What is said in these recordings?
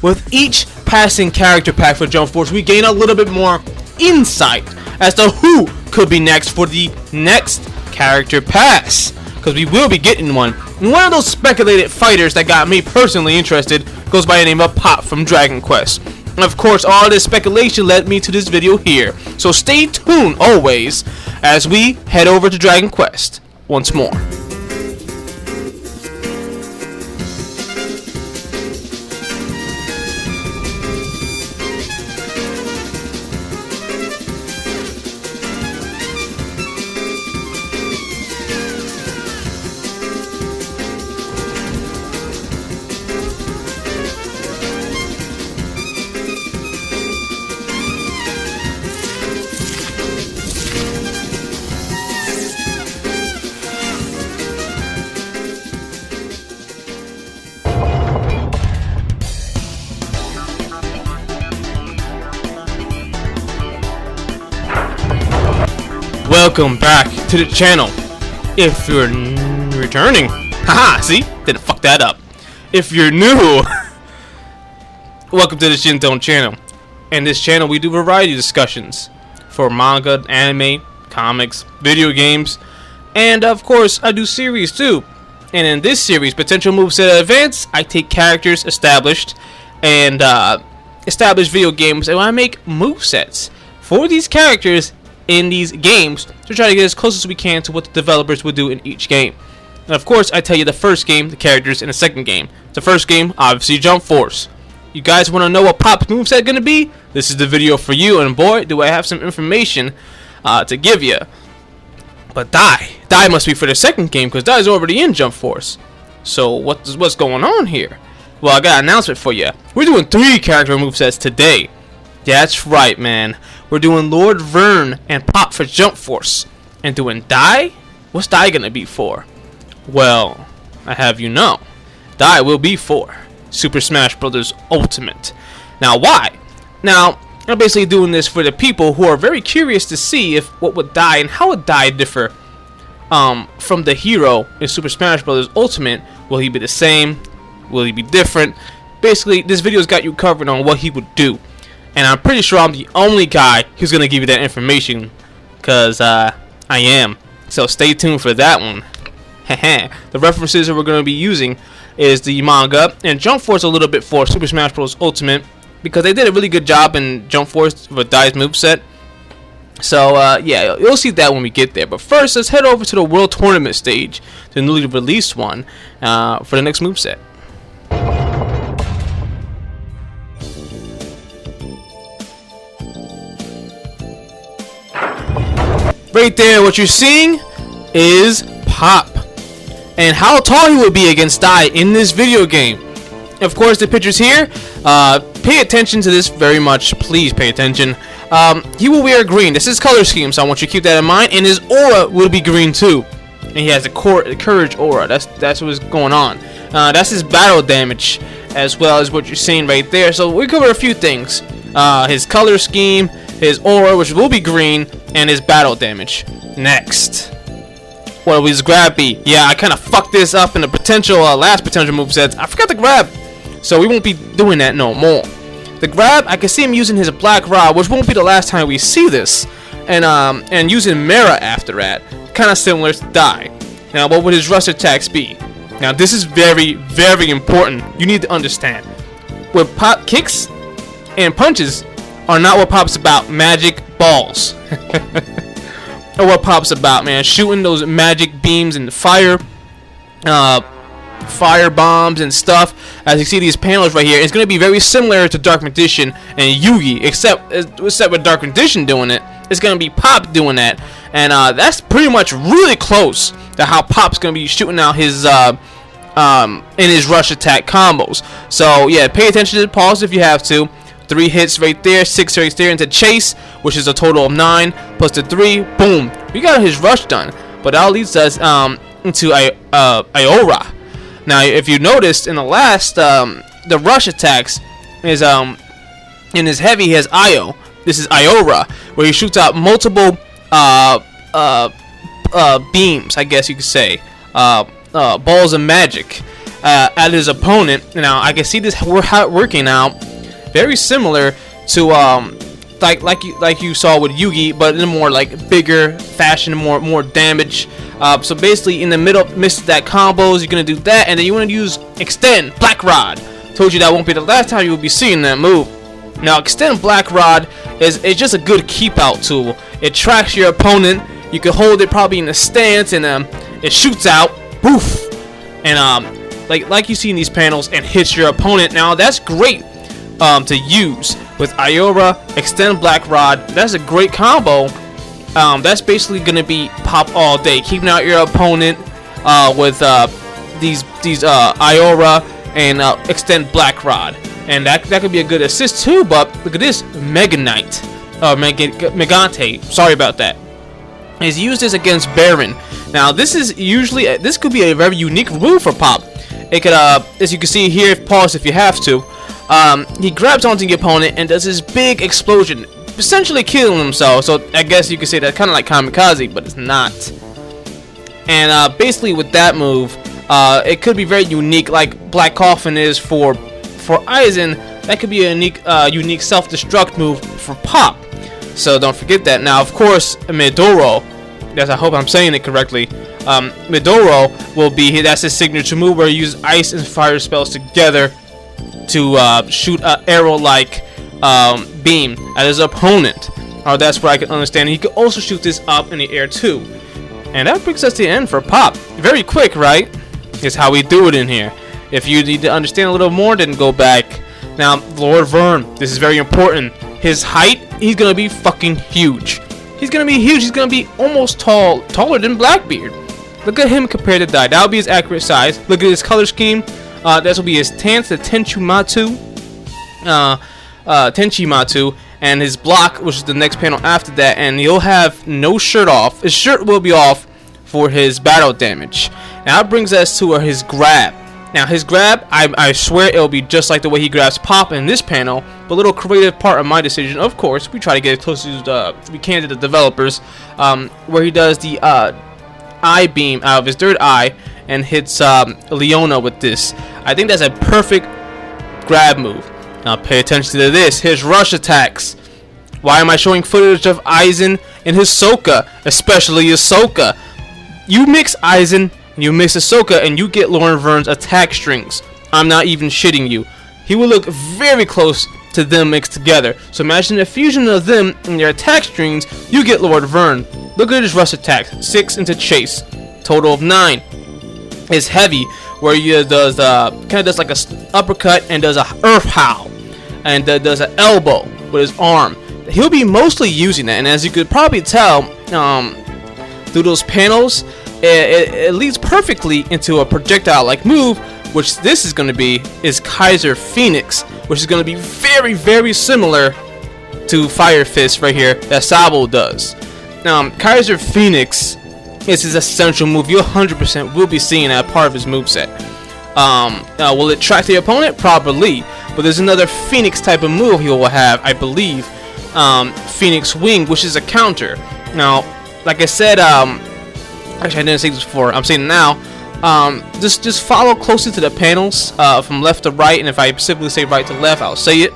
with each passing character pack for Jump Force, we gain a little bit more insight as to who could be next for the next character pass, because we will be getting one. And one of those speculated fighters that got me personally interested goes by the name of Pop from Dragon Quest. And of course, all this speculation led me to this video here. So stay tuned always as we head over to Dragon Quest once more. Welcome back to the channel. If you're returning, haha, see? Didn't fuck that up. If you're new, welcome to the Shintone channel. In this channel, we do variety discussions for manga, anime, comics, video games, and of course, I do series too. And in this series, Potential Moveset Advance, I take characters established and established video games, and I make movesets for these characters in these games to try to get as close as we can to what the developers would do in each game. And of course, I tell you the first game, the characters, and the second game. The first game, obviously, Jump Force. You guys want to know what Pop's moveset gonna be? This is the video for you, and boy, do I have some information to give you. But Dai must be for the second game, because Dai's already in Jump Force. So what's going on here? Well, I got an announcement for you. We're doing 3 character movesets today. That's right, man. We're doing Lord Vern and Pop for Jump Force. And doing Dai? What's Dai gonna be for? Well, I have you know, Dai will be for Super Smash Bros. Ultimate. Now, why? Now, I'm basically doing this for the people who are very curious to see if what would Dai and how would Dai differ from the hero in Super Smash Bros. Ultimate. Will he be the same? Will he be different? Basically, this video's got you covered on what he would do. And I'm pretty sure I'm the only guy who's going to give you that information, because I am. So stay tuned for that one. The references that we're going to be using is the manga and Jump Force a little bit for Super Smash Bros. Ultimate, because they did a really good job in Jump Force with Dai's moveset. So yeah, you'll see that when we get there. But first, let's head over to the World Tournament stage, the newly released one, for the next moveset. Right there, what you're seeing is Pop, and how tall he would be against Dai in this video game. Of course, the pictures here, pay attention to this very much, please pay attention. He will wear green. This is color scheme, so I want you to keep that in mind, and his aura will be green too. And he has a courage aura. That's what's going on. That's his battle damage, as well as what you're seeing right there. So we cover a few things. His color scheme, his aura, which will be green, and his battle damage. Next, what was grabby? Yeah, I kind of fucked this up in the last potential movesets. I forgot to grab, so we won't be doing that no more. The grab, I can see him using his black rod, which won't be the last time we see this, and using Mera after that, kind of similar to Dai. Now, what would his rush attacks be? Now, this is very, very important. You need to understand. What Pop kicks and punches are not what Pop's about. Magic balls. Or what Pop's about, man. Shooting those magic beams and fire bombs and stuff. As you see these panels right here, it's going to be very similar to Dark Magician and Yugi, except with Dark Magician doing it, it's going to be Pop doing that. And that's pretty much really close to how Pop's going to be shooting out his in his rush attack combos. So yeah, pay attention to the pause if you have to. 3 hits right there, 6 right there into chase, which is a total of 9 plus the 3. Boom, we got his rush done. But that leads us into Iora. Now, if you noticed in the last, the rush attacks is in his heavy he has Io. This is Iora, where he shoots out multiple beams, I guess you could say, balls of magic. at his opponent. Now I can see this working out very similar to like you saw with Yugi, but in a more like bigger fashion, more damage. So basically, in the middle, miss that combos. You're gonna do that, and then you want to use Extend Black Rod. Told you that won't be the last time you will be seeing that move. Now, Extend Black Rod is just a good keep out tool. It tracks your opponent. You can hold it probably in a stance, and it shoots out, poof, and like you see in these panels, and hits your opponent. Now that's great to use with Iora, Extend Black Rod. That's a great combo. That's basically gonna be pop all day, keeping out your opponent with these Iora and Extend Black Rod, and that could be a good assist too. But look at this, Mega Knight, Megante. Sorry about that. Is used this against Baron. Now this could be a very unique move for Pop. It could, as you can see here, pause if you have to. He grabs onto the opponent and does this big explosion, essentially killing himself. So I guess you could say that kind of like Kamikaze, but it's not. And basically with that move, it could be very unique, like Black Coffin is for Aizen. That could be a unique self-destruct move for Pop. So don't forget that. Now, of course, Midoro. Yes, I hope I'm saying it correctly. Midoro will be that's his signature move, where he uses ice and fire spells together to shoot an arrow-like beam at his opponent. That's where I can understand. He can also shoot this up in the air too. And that brings us to the end for Pop. Very quick, right? Is how we do it in here. If you need to understand a little more, then go back. Now, Lord Vern, this is very important. His height, he's gonna be fucking huge. He's gonna be huge. He's gonna be almost taller than Blackbeard. Look at him compared to Dai. That'll be his accurate size. Look at his color scheme. This will be his stance, the Tenchimatu, and his block, which is the next panel after that. And he'll have no shirt off. His shirt will be off for his battle damage. Now that brings us to his grab. Now his grab, I swear it'll be just like the way he grabs Pop in this panel, but a little creative part of my decision. Of course, we try to get as close as we can to the developers, where he does the eye beam out of his third eye and hits Leona with this. I think that's a perfect grab move. Now pay attention to this, his rush attacks. Why am I showing footage of Aizen and his Sokka, especially his Sokka? You mix Aizen and you mix Ahsoka and you get Lord Vern's attack strings. I'm not even shitting you. He will look very close to them mixed together. So imagine a fusion of them and their attack strings, you get Lord Vern. Look at his rush attacks, 6 into chase, total of 9. It's heavy, where he does kind of does like a uppercut and does a earth howl, and does an elbow with his arm. He'll be mostly using that, and as you could probably tell through those panels, it leads perfectly into a projectile-like move, which this is going to be is Kaiser Phoenix, which is going to be very, very similar to Fire Fist right here that Sabo does. Kaiser Phoenix is his essential move. You 100% will be seeing that part of his moveset. Will it track the opponent? Probably. But there's another Phoenix type of move he will have, I believe. Phoenix Wing, which is a counter. Now, like I said, actually I didn't say this before, I'm saying it now. Just follow closely to the panels from left to right, and if I specifically say right to left, I'll say it.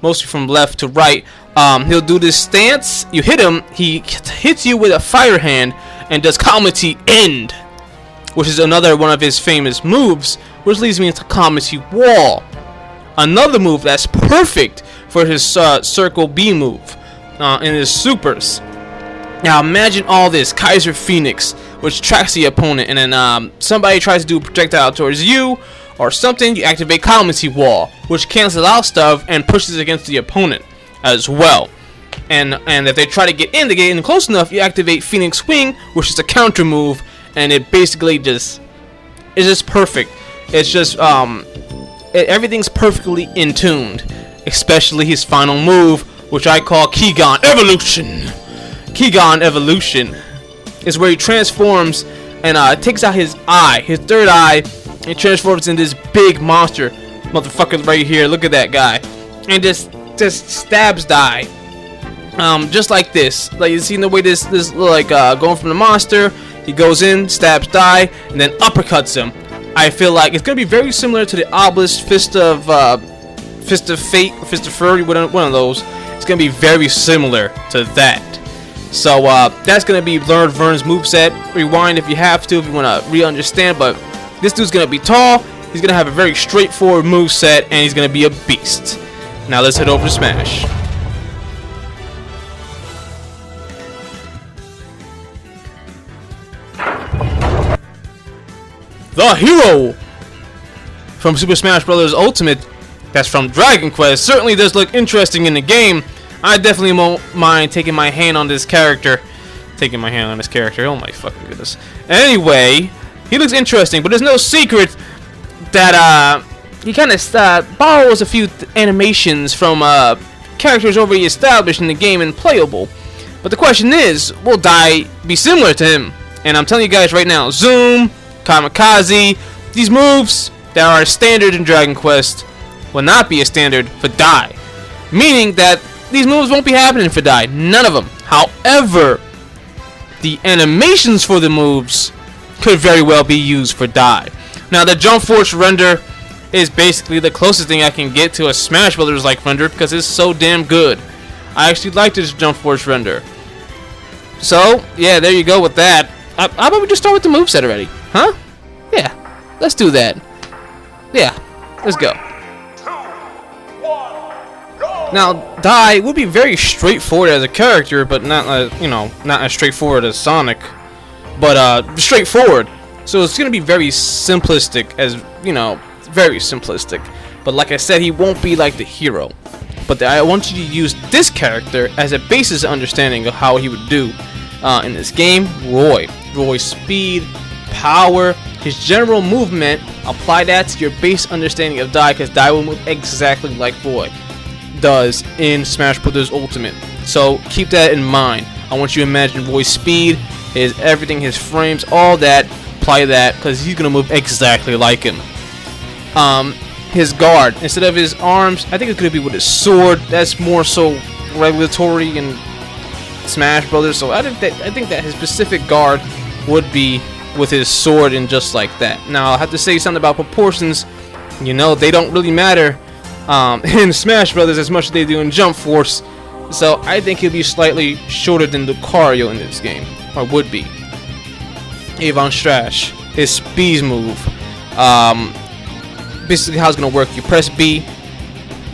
Mostly from left to right. He'll do this stance, you hit him, he hits you with a fire hand, and does Calamity End, which is another one of his famous moves, which leads me into Calamity Wall. Another move that's perfect for his Circle B move in his supers. Now imagine all this, Kaiser Phoenix, which tracks the opponent, and then somebody tries to do a projectile towards you or something, you activate Calamity Wall, which cancels out stuff and pushes against the opponent as well. And if they try to get in close enough, you activate Phoenix Wing, which is a counter move, and it basically it's just perfect. It's just everything's perfectly in tuned, especially his final move, which I call Kigon Evolution. Kigon Evolution is where he transforms and takes out his eye, his third eye, and transforms into this big monster motherfucker right here. Look at that guy, and just stabs Dai. Just like this, like you see the way this like going from the monster, he goes in, stabs Dai, and then uppercuts him. I feel like it's gonna be very similar to the Obelisk Fist of Fate, Fist of Fury, one of those. It's gonna be very similar to that. So that's gonna be learn Vern's moveset. Rewind if you have to, if you wanna re-understand. But this dude's gonna be tall. He's gonna have a very straightforward moveset, and he's gonna be a beast. Now let's head over to Smash. The hero from Super Smash Bros. Ultimate, that's from Dragon Quest, certainly does look interesting in the game. I definitely won't mind taking my hand on this character. Oh my fucking goodness. Anyway, he looks interesting, but there's no secret that he kind of borrows a few animations from characters already established in the game and playable. But the question is, will Dai be similar to him? And I'm telling you guys right now, Zoom, Kamikaze, these moves that are standard in Dragon Quest will not be a standard for Dai. Meaning that these moves won't be happening for Dai. None of them. However, the animations for the moves could very well be used for Dai. Now, the Jump Force render is basically the closest thing I can get to a Smash Brothers like render because it's so damn good. I actually like this Jump Force render. So, yeah, there you go with that. How about we just start with the moveset already? Huh? Yeah, let's do that. Yeah, let's go. Now, Dai would be very straightforward as a character, but not, not as straightforward as Sonic. But, straightforward. So it's gonna be very simplistic, very simplistic. But like I said, he won't be like the hero. But I want you to use this character as a basis of understanding of how he would do in this game. Roy's speed, power, his general movement. Apply that to your base understanding of Dai, because Dai will move exactly like Roy does in Smash Bros. Ultimate. So keep that in mind. I want you to imagine Roy's speed, his everything, his frames, all that. Apply that, because he's gonna move exactly like him. His guard, instead of his arms, I think it's gonna be with his sword. That's more so regulatory in Smash Brothers. So I think that his specific guard would be with his sword and just like that. Now I have to say something about proportions. They don't really matter in Smash Brothers as much as they do in Jump Force. So I think he'll be slightly shorter than Lucario in this game, or would be. Avon Strash, his speed move. Basically how it's gonna work: you press B,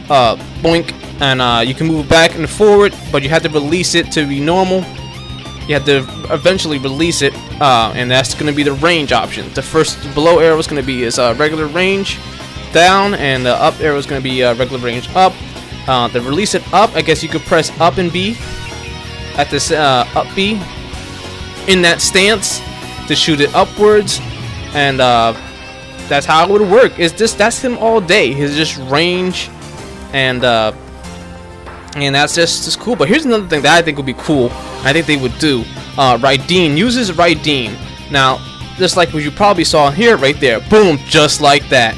boink, and you can move back and forward, but you have to release it to be normal. You have to eventually release it, and that's gonna be the range option. The first below arrow is gonna be his regular range down, and the up arrow is gonna be regular range up. To release it up, I guess you could press up and B at this up B in that stance to shoot it upwards, and that's how it would work. That's him all day. His just range, and that's just cool. But here's another thing that I think would be cool. I think they would do. Raideen uses Raideen. Now, just like what you probably saw here, right there, boom, just like that,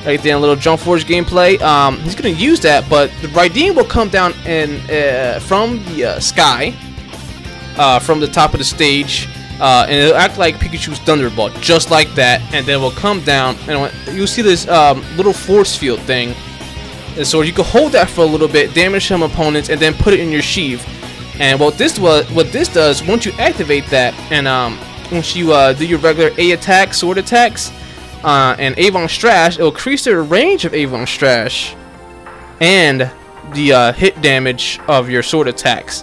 right there in a little Jump Force gameplay. He's gonna use that, but the Raideen will come down and from the sky, from the top of the stage. And it'll act like Pikachu's Thunderbolt, just like that, and then it will come down, and you'll see this little force field thing. And so you can hold that for a little bit, damage some opponents, and then put it in your sheath. And what this does, once you activate that, and once you do your regular A attack, sword attacks, and Avon Strash, it will increase the range of Avon Strash and the hit damage of your sword attacks,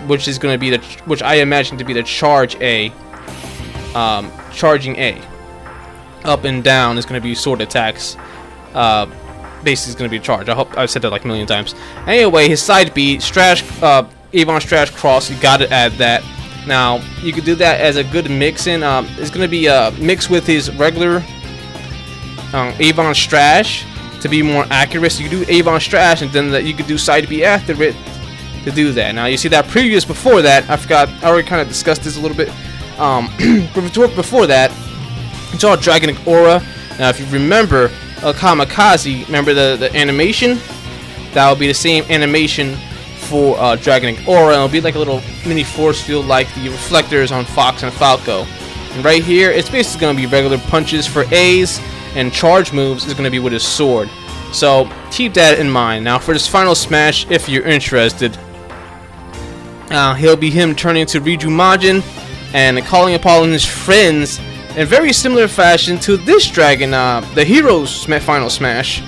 which is going to be which I imagine to be the charge A. Charging A. Up and down is going to be sword attacks. Basically, is going to be a charge. I hope I've said that like a million times. Anyway, his side B, Strash, Avon Strash Cross. You got to add that. Now you could do that as a good mix in. It's going to be mixed with his regular Avon Strash to be more accurate. So you do Avon Strash, and then you could do side B after it to do that. Now you see that before that, I already kind of discussed this a little bit. Before that, it's all Dragonic Aura. Now if you remember Kamikaze, remember the animation? That will be the same animation for Dragonic Aura, and it'll be like a little mini force field like the reflectors on Fox and Falco. And right here, it's basically going to be regular punches for A's, and charge moves is going to be with his sword. So keep that in mind. Now for this final smash, if you're interested, he'll be him turning to Riju Majin and calling upon his friends in very similar fashion to this dragon, the heroes final smash.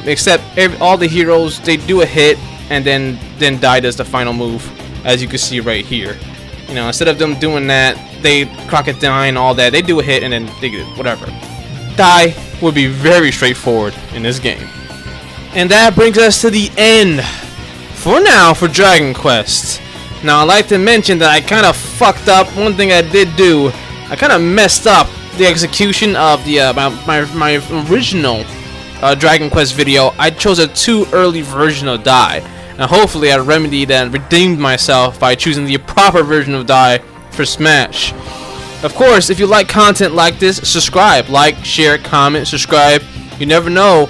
Except all the heroes, they do a hit and then Dai does the final move, as you can see right here. You know, instead of them doing that, they Crocodile and all that, they do a hit and then they do whatever. Dai would be very straightforward in this game. And that brings us to the end for now for Dragon Quest. Now I'd like to mention that I kind of fucked up. One thing I did do, I kind of messed up the execution of the my original Dragon Quest video. I chose a too early version of Dai, and hopefully I remedied and redeemed myself by choosing the proper version of Dai for Smash. Of course, if you like content like this, subscribe, like, share, comment, subscribe. You never know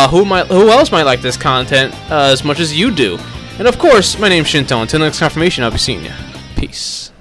who else might like this content as much as you do. And of course, my name's Shintone. Until next confirmation, I'll be seeing you. Peace.